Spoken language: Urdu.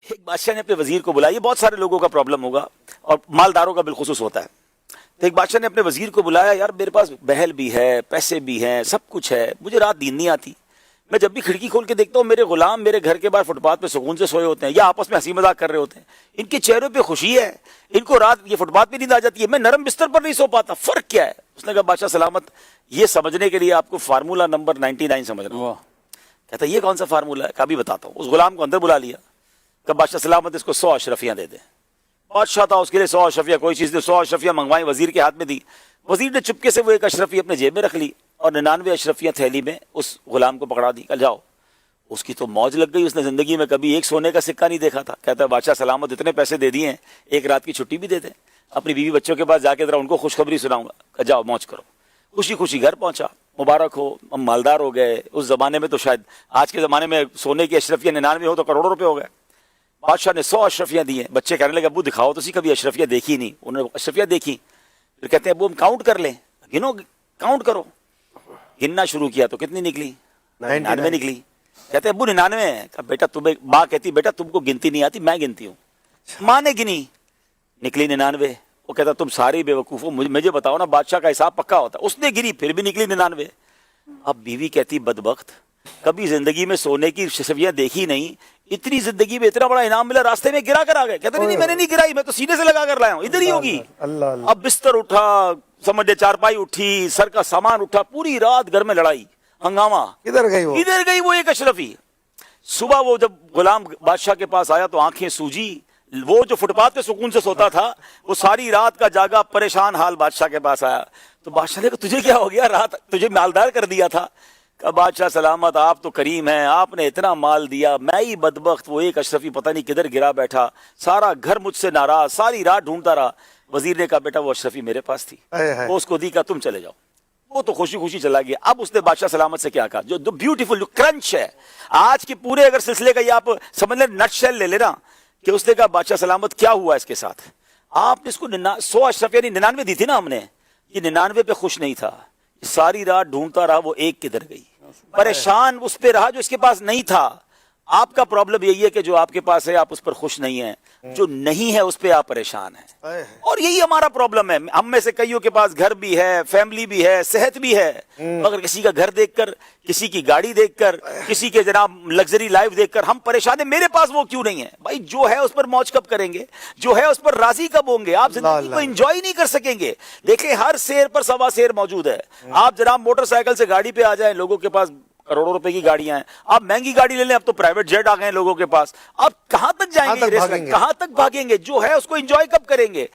ایک بادشاہ نے اپنے وزیر کو بلایا. یہ بہت سارے لوگوں کا پرابلم ہوگا اور مالداروں کا بالخصوص ہوتا ہے. تو ایک بادشاہ نے اپنے وزیر کو بلایا, یار میرے پاس بہل بھی ہے, پیسے بھی ہیں, سب کچھ ہے, مجھے رات نیند نہیں آتی. میں جب بھی کھڑکی کھول کے دیکھتا ہوں میرے غلام میرے گھر کے باہر فٹ پاتھ پہ سکون سے سوئے ہوتے ہیں یا آپس میں ہنسی مذاق کر رہے ہوتے ہیں. ان کے چہروں پہ خوشی ہے, ان کو رات یہ فٹ پاتھ پہ نیند آ جاتی ہے, میں نرم بستر پر نہیں سو پاتا. فرق کیا ہے؟ اس نے کہا بادشاہ سلامت, یہ سمجھنے کے لیے آپ کو فارمولہ نمبر 99 سمجھنا. کہتا یہ کون سا فارمولہ ہے؟ کبھی بتاتا ہوں. اس غلام کو اندر بلا لیا, کہ بادشاہ سلامت اس کو 100 اشرفیاں دے دیں. بادشاہ تھا, اس کے لیے 100 اشرفیاں کوئی چیز نہیں, 100 اشرفیاں منگوائیں, وزیر کے ہاتھ میں دی. وزیر نے چپکے سے وہ ایک اشرفی اپنے جیب میں رکھ لی اور 99 اشرفیاں تھیلی میں اس غلام کو پکڑا دی. کل جاؤ. اس کی تو موج لگ گئی, اس نے زندگی میں کبھی ایک سونے کا سکہ نہیں دیکھا تھا. کہتا ہے بادشاہ سلامت اتنے پیسے دے دیے ہیں, ایک رات کی چھٹی بھی دے دیں, اپنی بیوی بچوں کے پاس جا کے ذرا ان کو خوشخبری سناؤں گا. کہ جاؤ موج کرو. خوشی خوشی گھر پہنچا, مبارک ہو, ہم مالدار ہو گئے. اس زمانے میں تو شاید آج کے زمانے میں سونے کی اشرفیاں 99 ہو تو کروڑوں روپے ہو گئے. بادشاہ نے 100 اشرفیاں دی ہیں. بچے کہنے لگے ابو دکھاؤ تو سی, کبھی اشرفیاں دیکھی نہیں. انہوں نے اشرفیاں دیکھی, پھر کہتے ہیں ابو ہم کاؤنٹ کر لیں. گنو, کاؤنٹ کرو. گننا شروع کیا تو کتنی نکلی؟ 99 نکلی. کہتے ہیں ابو 99 ہے. کہا بیٹا تمہیں, ماں کہتی بیٹا تم کو گنتی نہیں آتی, میں گنتی ہوں. ماں نے گنی, نکلی 99. وہ کہتا تم ساری بے وقوف ہو, مجھے بتاؤ نا بادشاہ کا حساب پکا ہوتا. اس نے گری, پھر بھی نکلی 99. اب بیوی کہتی بدبخت, کبھی زندگی میں سونے کی اشرفیاں دیکھی نہیں, اتنی زندگی میں اتنا بڑا انعام ملا, راستے میں گرا کر آ گئے. کہتے نہیں میں نے نہیں گرائی, میں تو سینے سے لگا کر لایا ہوں, ادھر ہی ہوگی. اب بستر اٹھا, سمجھے چارپائی اٹھی, سر کا سامان اٹھا, پوری رات گھر میں لڑائی ہنگامہ. ادھر گئی وہ ایک اشرفی. صبح وہ جب غلام بادشاہ کے پاس آیا تو آنکھیں سوجی. وہ جو فٹ پاتھ پہ سکون سے سوتا تھا وہ ساری رات کا جاگا پریشان حال بادشاہ کے پاس آیا. تو بادشاہ نے کہا تجھے کیا ہو گیا, رات تجھے مالدار کر دیا تھا. کہ بادشاہ سلامت آپ تو کریم ہیں, آپ نے اتنا مال دیا, میں ہی بدبخت وہ ایک اشرفی پتہ نہیں کدھر گرا بیٹھا, سارا گھر مجھ سے ناراض, ساری رات ڈھونڈتا رہا. وزیر نے کہا بیٹا وہ اشرفی میرے پاس تھی, وہ اس کو دی, کا تم چلے جاؤ. وہ تو خوشی خوشی چلا گیا. اب اس نے بادشاہ سلامت سے کیا کہا, جو بیوٹیفل جو کرنچ ہے آج کے پورے اگر سلسلے کا, یہ آپ سمجھ لیں نٹ شیل لے لینا, کہ اس نے کہا بادشاہ سلامت کیا ہوا اس کے ساتھ. آپ نے اس کو 100 اشرفیاں 99 دی تھی نا ہم نے, یہ 99 پہ خوش نہیں تھا, ساری رات ڈھونڈتا رہا وہ ایک کدھر گئی. پریشان اس پہ رہا جو اس کے پاس نہیں تھا. آپ کا پرابلم یہی ہے کہ جو آپ کے پاس ہے آپ اس پر خوش نہیں ہیں, جو نہیں ہے اس پہ آپ پریشان ہیں. اور یہی ہمارا پرابلم ہے. ہم میں سے کئیوں کے پاس گھر بھی ہے, فیملی بھی ہے, صحت بھی ہے, مگر کسی کا گھر دیکھ کر, کسی کی گاڑی دیکھ کر, کسی کے جناب لگژری لائف دیکھ کر ہم پریشان ہیں. میرے پاس وہ کیوں نہیں ہے؟ بھائی جو ہے اس پر موج کب کریں گے, جو ہے اس پر راضی کب ہوں گے؟ آپ زندگی کو انجوائے نہیں کر سکیں گے. دیکھیں ہر سیر پر سوا سیر موجود ہے. آپ جناب موٹر سائیکل سے گاڑی پہ آ جائیں, لوگوں کے پاس کروڑوں روپے کی گاڑیاں ہیں. آپ مہنگی گاڑی لے لیں, اب تو پرائیویٹ جیٹ آ گئے ہیں لوگوں کے پاس. آپ کہاں تک جائیں گے, کہاں تک بھاگیں گے؟ جو ہے اس کو انجوائے کب کریں گے؟